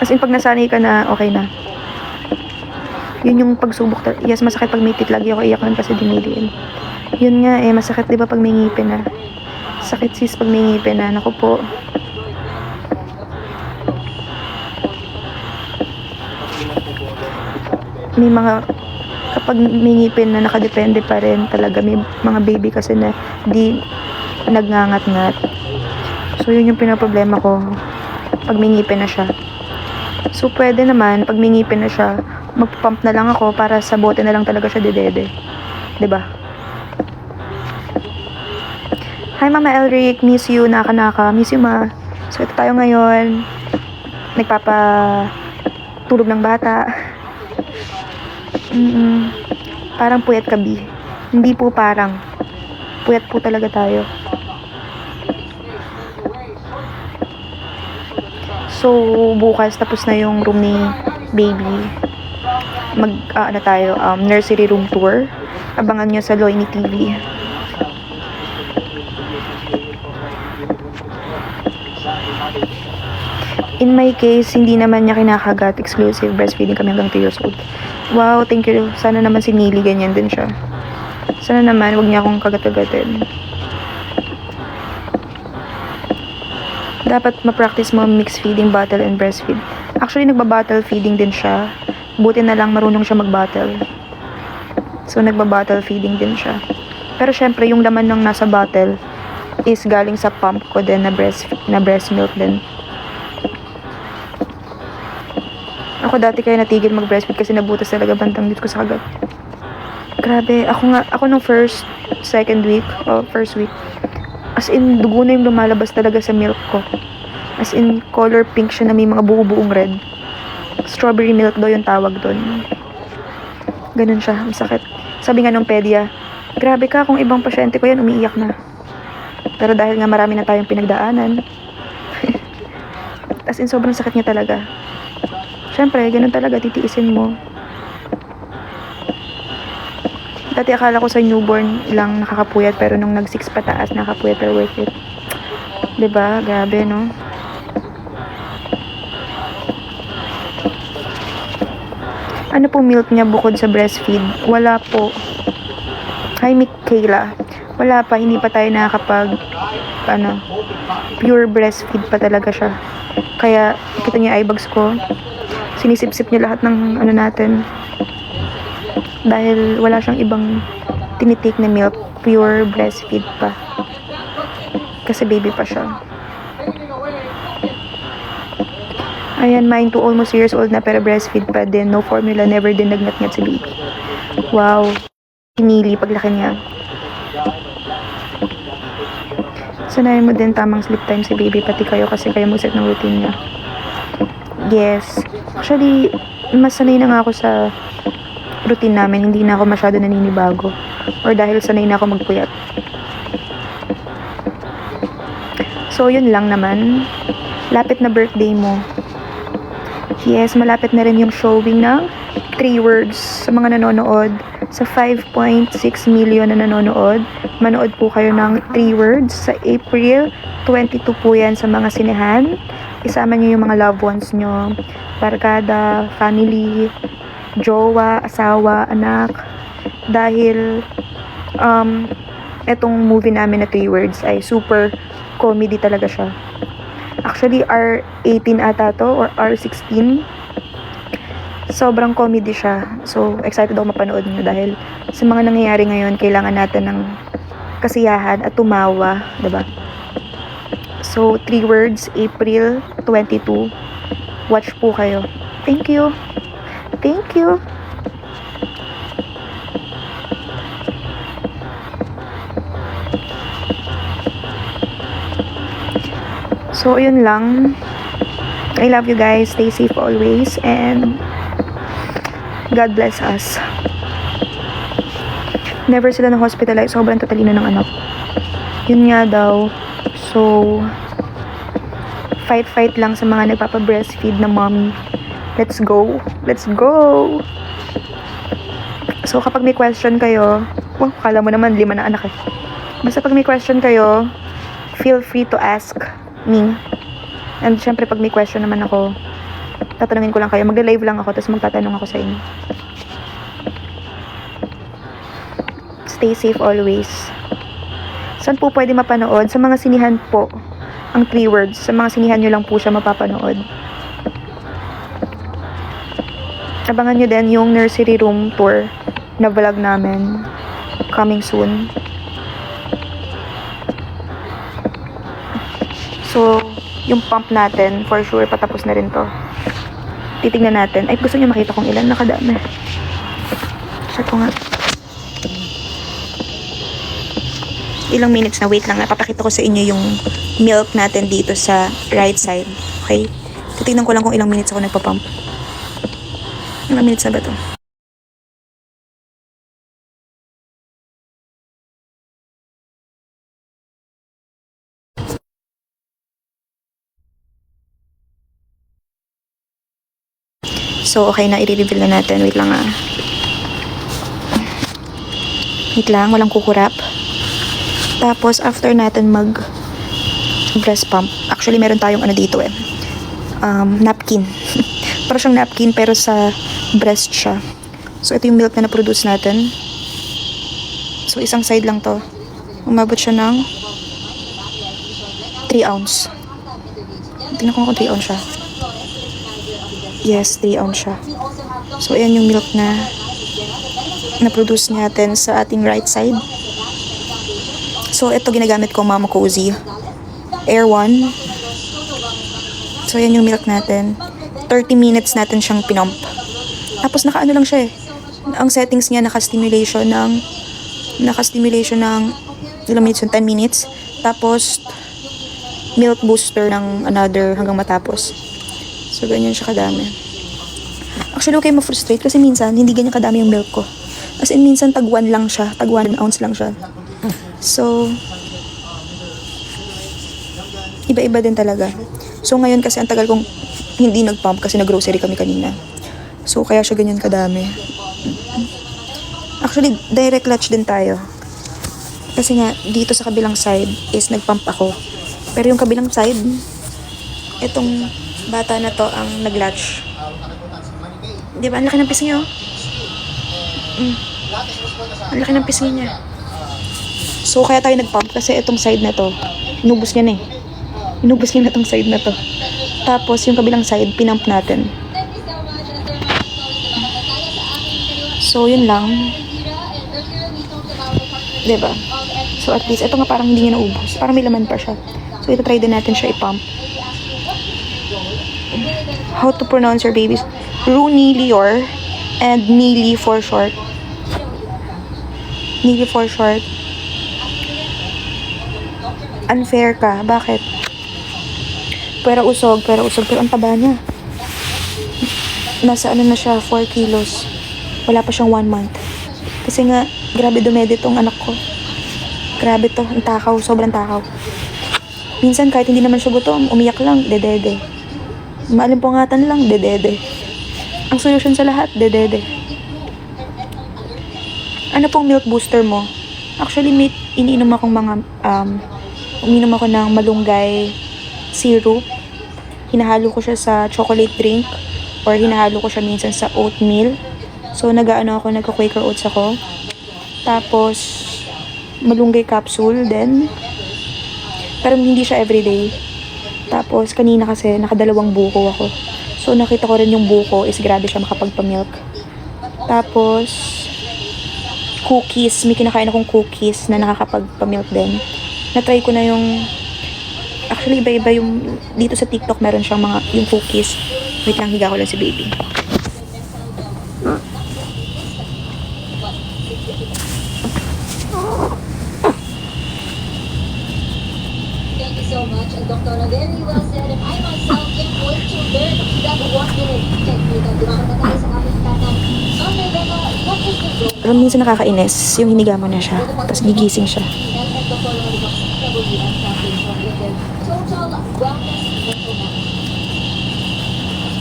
As in, pag nasanay ka na, okay na. Yun yung pagsubok. Yes, masakit pag may tit. Lagi ako iyak nun kasi diniliin. Yun nga eh, masakit diba pag may ngipin na. Sakit sis pag may ngipin na. Naku po. May mga, kapag may ngipin na nakadepende pa rin talaga. May mga baby kasi na di nagngangat-ngat. So yun yung pinaproblema ko pag may ngipin na siya. So pwede naman pag may ngipin na siya, magpump na lang ako para sa bote na lang talaga siya didede. 'Di ba? Hi Mama Elric, miss you, naka. Miss you ma. So ito tayo ngayon. Tulog ng bata. Parang puyat ka, B. Hindi po parang. Puyat po talaga tayo. So, bukas tapos na yung room ni baby. Nursery room tour. Abangan nyo sa Loini TV. In my case, hindi naman niya kinakagat. Exclusive breastfeeding kami hanggang 2 years old. Wow, thank you. Sana naman si Nili ganyan din siya. Sana naman, wag niya akong kagat-kagatin. Dapat ma-practice mo mixed feeding, bottle, and breastfeed. Actually, nagba-bottle feeding din siya. Buti na lang marunong siya mag-bottle. So, nagba-bottle feeding din siya. Pero syempre, yung laman ng nasa bottle is galing sa pump ko din na breast milk din. Ako dati kaya natigil mag-breastfeed kasi nabutas talaga bantang dito ko sa kagat. Grabe, ako nung first week, as in, dugo na yung lumalabas talaga sa milk ko. As in, color pink siya na may mga buo-buong red. Strawberry milk daw yung tawag doon. Ganun siya, masakit. Sabi nga nung pedia, grabe ka, kung ibang pasyente ko yan, umiiyak na. Pero dahil nga marami na tayong pinagdaanan, as in, sobrang sakit niya talaga. Siyempre, ganun talaga, titiisin mo. Dati akala ko sa newborn lang nakakapuyat, pero nung nag-6 pataas, nakakapuyat, pero worth it. Diba? Grabe, no? Ano po milk niya bukod sa breastfeed? Wala po. Hi, Michaela. Wala pa, hindi pa tayo nakakapag, pure breastfeed pa talaga siya. Kaya, kita niya eyebags ko. Sinisip-sip niya lahat ng natin. Dahil wala siyang ibang tinitik na milk, pure breastfeed pa. Kasi baby pa siya. Ayan, mine to almost 2 years old na pero breastfeed pa din. No formula, never din nagnat-ngat si baby. Wow. Pinili paglaki niya. Sanayin mo din tamang sleep time si baby, pati kayo kasi kayo mag-set ng routine niya. Yes. Actually, mas sanay na nga ako sa routine namin. Hindi na ako masyado naninibago. Or dahil sanay na ako magpuyat. So, yun lang naman. Lapit na birthday mo. Yes, malapit na rin yung showing ng 3 words sa mga nanonood. Sa 5.6 million na nanonood, manood po kayo ng 3 words. Sa April 22 po yan sa mga sinehan. Isama nyo yung mga loved ones nyo. Barkada, family, jowa, asawa, anak. Dahil, etong movie namin na 3 words ay super comedy talaga siya. Actually, R18 ata to, or R16. Sobrang comedy siya. So, excited ako mapanood nyo dahil sa mga nangyayari ngayon, kailangan natin ng kasiyahan at tumawa, diba? So, 3 words, April 22. Watch po kayo. Thank you. Thank you. So, yun lang. I love you guys. Stay safe always. And God bless us. Never sila na-hospitalize. Sobrang tatalino ng anak. Yun nga daw. So, fight lang sa mga nagpapa-breastfeed na mommy. Let's go. Let's go. So, kapag may question kayo, kala mo naman 5 na anak eh. Basta pag may question kayo, feel free to ask me. And syempre, pag may question naman ako, Tatanungin ko lang kayo. Magla-live lang ako, tapos magtatanong ako sa inyo. Stay safe always. Saan po pwede mapanood? Sa mga sinihan po. Ang 3 words. Sa mga sinihan nyo lang po siya mapapanood. Abangan nyo din yung nursery room tour na vlog namin. Coming soon. So, yung pump natin, for sure, patapos na rin to. Titignan natin. Ay, gusto nyo makita kung ilan nakadami. Check ko nga. Ilang minutes na, wait lang. Napapakita ko sa inyo yung milk natin dito sa right side. Okay? Titignan ko lang kung ilang minutes ako nagpa-pump. Ilang minutes na ba to? So, okay na, i-reveal na natin. Wait lang Wait lang, walang kukurap. Tapos, after natin breast pump, actually, meron tayong dito napkin. Parang siyang napkin, pero sa breast siya. So, ito yung milk na na-produce natin. So, isang side lang to. Umabot siya ng 3 ounce. Tingnan ko kung 3 ounce siya. Yes, 3 ounce siya. So, ayan yung milk na na-produce natin sa ating right side. So, ito ginagamit ko, Mama Cozy. Air 1. So, ayan yung milk natin. 30 minutes natin siyang pinomp. Tapos, nakaano lang siya eh. Ang settings niya, naka-stimulation ng ilang minutes yun? 10 minutes. Tapos, milk booster ng another hanggang matapos. So, ganyan siya kadami. Actually, okay ma-frustrate kasi minsan, hindi ganyan kadami yung milk ko. As in, minsan, tag 1 lang siya. Tag 1 ounce lang siya. So, iba-iba din talaga. So, ngayon kasi, ang tagal kong hindi nag-pump kasi nag-grocery kami kanina. So, kaya siya ganyan kadami. Actually, direct clutch din tayo. Kasi nga, dito sa kabilang side is nag-pump ako. Pero yung kabilang side, itong bata na to ang nag-latch. Diba? Ang laki ng pisngi, oh. Ang laki ng pisngi niya. So, kaya tayo nag-pump kasi itong side na to, inubos niya na eh. Inubos niya na itong side na to. Tapos, yung kabilang side, pinump natin. So, yun lang. Diba? So, at least, ito nga parang hindi niya naubos. Parang may laman pa siya. So, ito try din natin siya i-pump. How to pronounce your babies? Rooney Lior and Neely for short. Neely for short. Unfair ka. Bakit? Pero usog. Pero ang taba niya. Nasa na siya, 4 kilos. Wala pa siyang 1 month. Kasi nga, grabe dumede tong anak ko. Grabe to. Ang takaw. Sobrang takaw. Minsan, kahit hindi naman siya gutom, umiyak lang, dedede. Maalimpungatan lang, dedede. Ang solusyon sa lahat, dedede. Ano pong milk booster mo? Actually, iniinom akong uminom ako ng malunggay syrup. Hinahalo ko siya sa chocolate drink or hinahalo ko siya minsan sa oatmeal. So, nagka-Quaker oats ako. Tapos, malunggay capsule din. Pero hindi siya everyday. Tapos, kanina kasi, nakadalawang buko ako. So, nakita ko rin yung buko is grabe siya makapagpamilk. Tapos, cookies. May kinakain akong cookies na nakakapagpamilk din. Na-try ko na yung... Actually, iba-iba yung... Dito sa TikTok, meron siyang yung cookies. Wait lang, higa ko lang si baby. So much, and Dr. very well said, and I myself can't wait to learn that 1-minute technique. Dumakan na tayo sa aming tanong. Rebecca, what is the role? Pero minsan nakakainis, yung hiniga mo na siya, tapos gigising siya. And Dr. Loribox, WM champion from Britain. Total wellness mental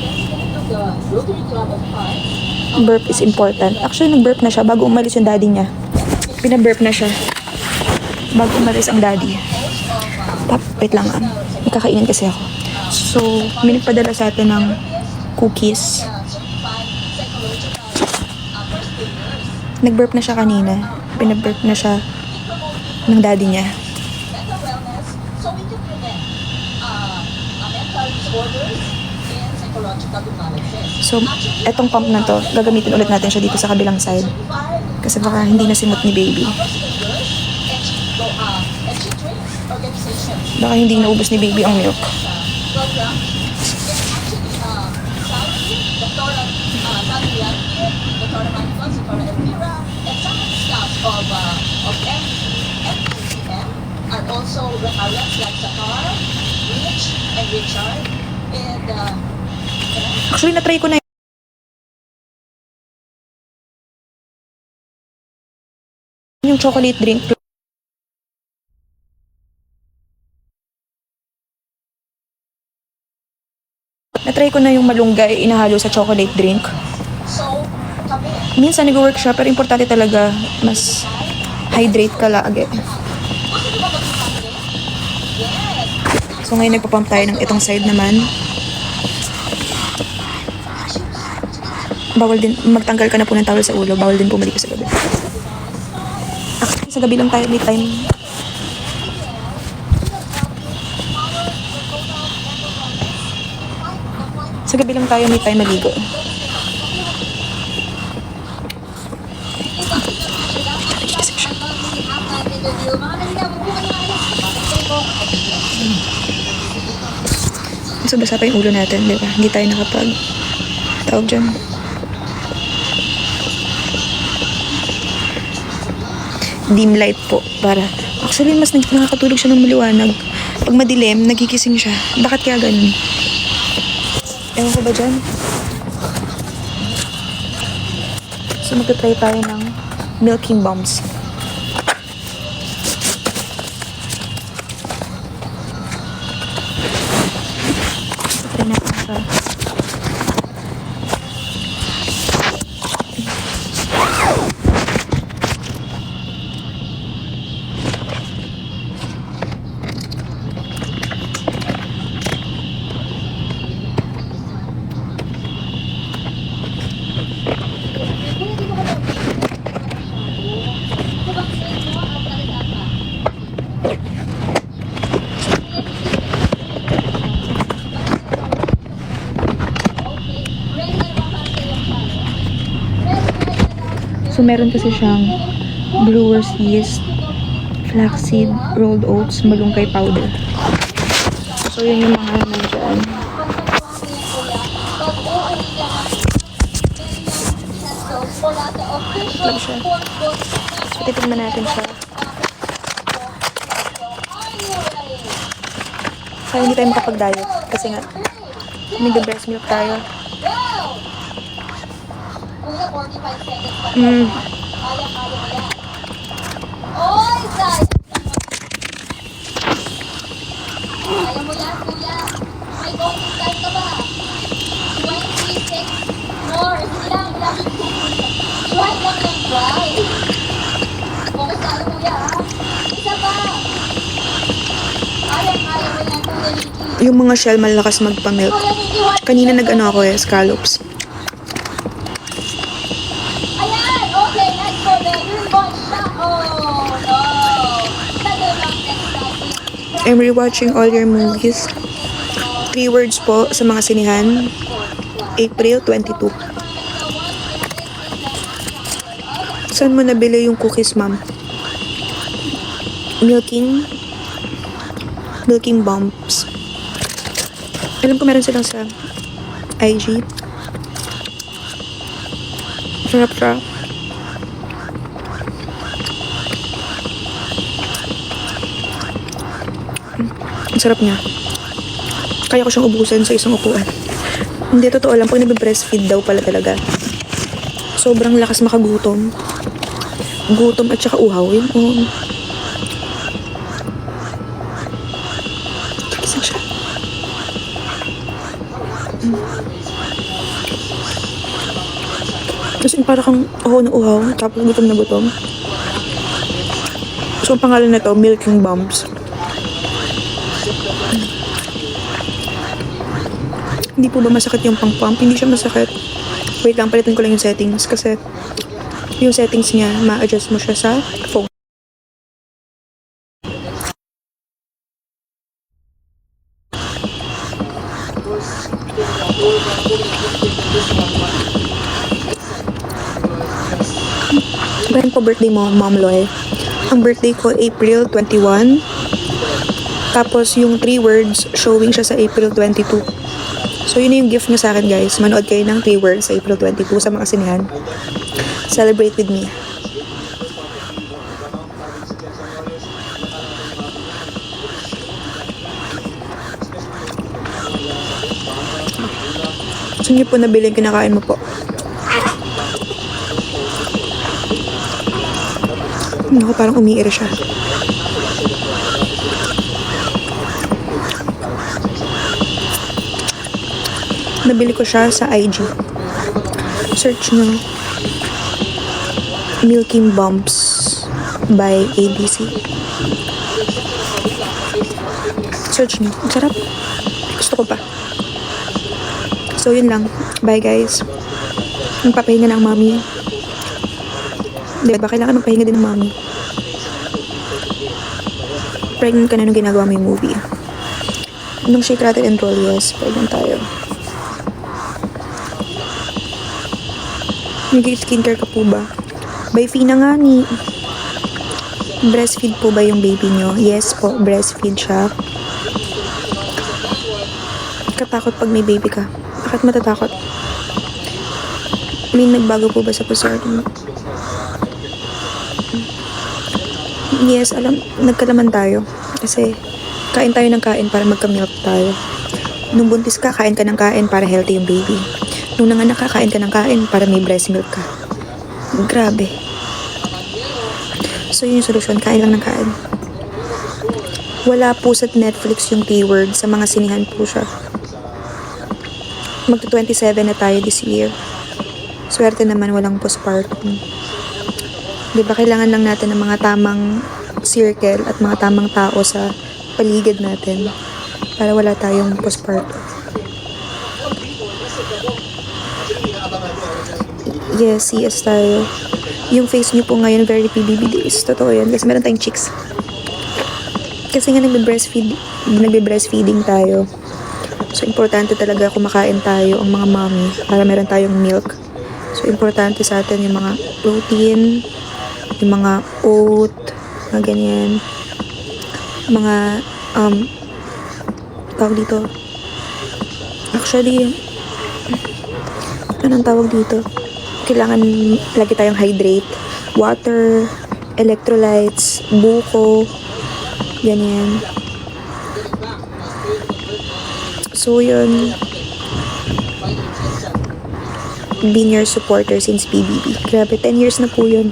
President of the Rotary Club of Hearts. Burp is important. Actually, nag-burp na siya bago umalis yung daddy niya. Pina-burp na siya bago umalis ang daddy. Wait lang may kakainin kasi ako. So, may nagpadala sa atin ng cookies. certified psychological first aiders. Nag-burp na siya kanina. Pinaburp na siya ng daddy niya. Mental wellness so we can prevent mental disorders and psychological imbalances. So, etong pump na to, gagamitin ulit natin siya dito sa kabilang side. Kasi baka hindi na simot ni baby. Baka hindi naubos ni baby ang milk. Are also retirees like Sakar, Rich, and Richard. And Actually, na-try ko na yung chocolate drink. Na-try ko na yung malunggay, inahalo sa chocolate drink. so, kami, Minsan nag-work siya, pero importante talaga mas hydrate ka lagi. So ngayon nagpapump tayo ng itong side naman. Bawal din, magtanggal ka na po ng towel sa ulo. Bawal din pumalik sa gabi. Actually, sa gabi lang tayo may time. Sa gabi lang tayo may time maligo. So, basa pa yung ulo natin, di ba? Hindi tayo nakapag tawag dyan. Dim light po. Para, actually, mas nakakatulog siya ng maliwanag. Pag madilim, nagigising siya. Bakit kaya ganun? Ewan ko ba dyan? So, magta-try tayo ng milking bombs. Try natin siya. So, meron kasi siyang brewer's yeast, flaxseed, rolled oats, malunggay powder. So, yun yung mga nandyan. Lang siya. So, titignan natin siya. Kaya hindi tayo makapag-diet. Kasi nga, nag-breast milk tayo. Kuya, 45 seconds pa. Mm. Kaya mo yan. Oy, guys! Kaya mo yan, kuya. May coaching time ka ba? 26 more. Ilang. Try lang yung try. Focus na kuya, ha? Isa pa. Kaya mo yan, kuya Nikki. Yung mga shell malakas magpa-milk. Kuya Nikki, what? Kanina nag-ano ako scallops. Ayan! Okay, next for the third one shot. Oh, no. Tagal lang next topic. I'm rewatching all your movies. 3 words po sa mga sinihan. April 22. Saan mo nabili yung cookies, ma'am? Milking bombs. Alam ko meron silang sa IG. Sarap. Ang sarap niya. Kaya ko siyang ubusan sa isang upuan. Hindi, totoo lang. Pag nag-breastfeed daw pala talaga, sobrang lakas makagutom. Gutom at saka uhaw. Yun, Gising siya. Kasi para kang uhaw na uhaw, tapos gutom na gutom. So, ang pangalan na to, milking bombs. Hindi po ba masakit yung pang-pump? Hindi siya masakit. Wait lang, palitan ko lang yung settings kasi yung settings niya, ma-adjust mo siya sa phone. Kailan po birthday mo, Ma'am Loy? Ang birthday ko, April 21. Tapos yung 3 words, showing siya sa April 22. So yun na yung gift niyo sa akin, guys. Manood kayo ng 3 words sa April 22 sa mga sinihan. Celebrate with me. Saan niyo po nabili yung kinakain mo po? Naku, parang umiira siya. Nabili ko siya sa IG. Search nyo. Milking Bumps by ABC. Search nyo. Ang sarap. Gusto ko pa. So, yun lang. Bye, guys. Magpapahinga na ang mami. Diba, kailangan magpahinga din ng mami. Pregnant ka na nung ginagawa mo yung movie. Nung Shake, Rattle, and Roll, yes. Pregnant tayo. Nag-skincare ka po ba? By Fina nga ni. Breastfeed po ba yung baby nyo? Yes po, breastfeed siya. Katakot pag may baby ka. Bakit matatakot? May nagbago po ba sa postpartum? Yes, alam, nagkalaman tayo. Kasi, kain tayo ng kain para magka-milk tayo. Nung buntis ka, kain ka ng kain para healthy yung baby. Nung nanganak ka, kain ka ng kain para may breast milk ka. Grabe. So, yun yung solusyon. Kain lang ng kain. Wala po sa Netflix yung keyword. Sa mga sinihan po siya. Magto-27 na tayo this year. Swerte naman walang postpartum. Diba, kailangan lang natin ng mga tamang circle at mga tamang tao sa paligid natin para wala tayong postpartum. Yes, yes tayo. Yung face niyo po ngayon, very PBB days. Totoo yan. Kasi meron tayong chicks. Kasi nga nagbe-breastfeeding tayo. So, importante talaga kumakain tayo ang mga mommy para meron tayong milk. So, importante sa atin yung mga protein, yung mga oat, mga ganyan. Mga, tawag dito. Actually, anong tawag dito? Kailangan lagi tayong hydrate. Water, electrolytes, buko, ganyan. So, yun. Been your supporter since PBB. Grabe, 10 years na po yun.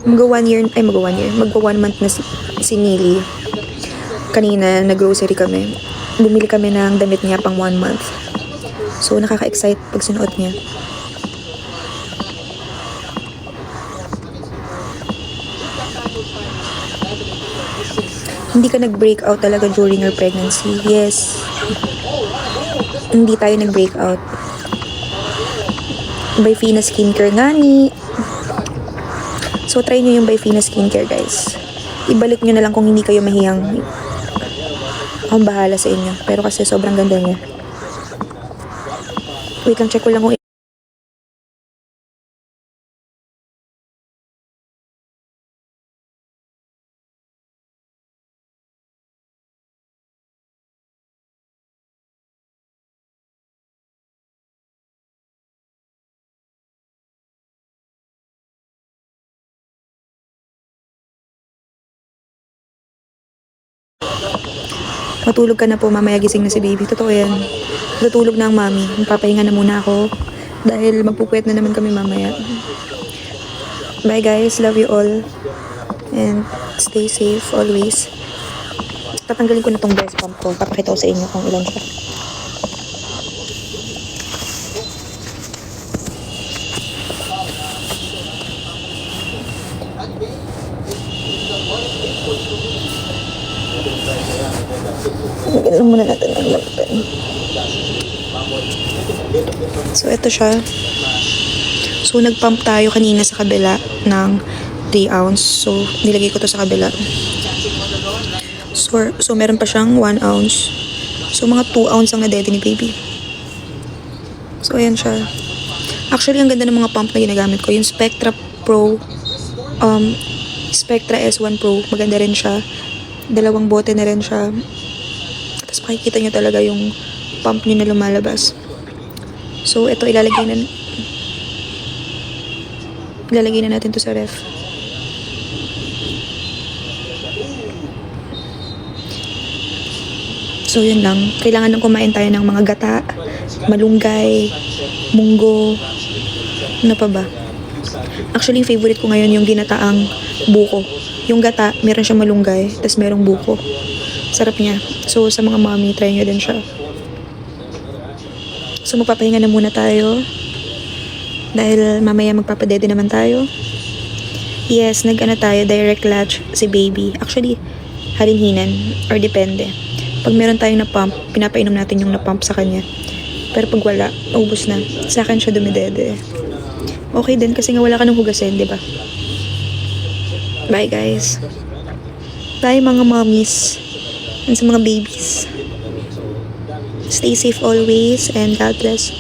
Magwa 1 month na si Nili. Kanina, nag-grocery kami. Bumili kami ng damit niya pang 1 month. So, nakaka-excite pag sinuot niya. Hindi ka nag-breakout talaga during your pregnancy. Yes. Hindi tayo nag-breakout. By Fina Skincare nga ni. So, try nyo yung By Fina Skincare, guys. Ibalik nyo na lang kung hindi kayo mahiyang. Akong bahala sa inyo. Pero kasi sobrang ganda niya. Wait lang, check ko lang kung matulog ka na po, mamaya gising na si baby. Totoo yan. Tutulog na ang mami. Magpapahinga na muna ako. Dahil magpupwet na naman kami mamaya. Bye guys. Love you all. And stay safe always. Tatanggalin ko na tong breast pump ko. Papakita ko sa inyo kung ilan siya. Tanggalin muna natin ang lagpen. So, ito siya. So, nag-pump tayo kanina sa kabila ng 3 ounce. So, nilagay ko to sa kabila. So meron pa siyang 1 ounce. So, mga 2 ounce ang nadede ni baby. So, ayan siya. Actually, ang ganda ng mga pump na ginagamit ko. Yung Spectra Pro, Spectra S1 Pro, maganda rin siya. 2 bote na rin siya. Tapos makikita nyo talaga yung pump nyo na lumalabas. So, ito ilalagay na natin to sa ref. So, yun lang. Kailangan nang kumain tayo ng mga gata, malunggay, munggo, ano pa ba? Actually, yung favorite ko ngayon yung ginataang buko. Yung gata, meron siyang malunggay, tapos merong buko. Sarap niya. So, sa mga mommy, try nyo din siya. So, magpapahinga na muna tayo. Dahil mamaya magpapadede naman tayo. Yes, nag-ano tayo, direct latch si baby. Actually, halinhinan or depende. Pag meron tayong na-pump, pinapainom natin yung na-pump sa kanya. Pero pag wala, ubos na. Sa akin siya dumidede. Okay din kasi nga wala ka ng hugasin, di ba? Bye guys. Bye mga mommies. And sa mga babies. Stay safe always and God bless.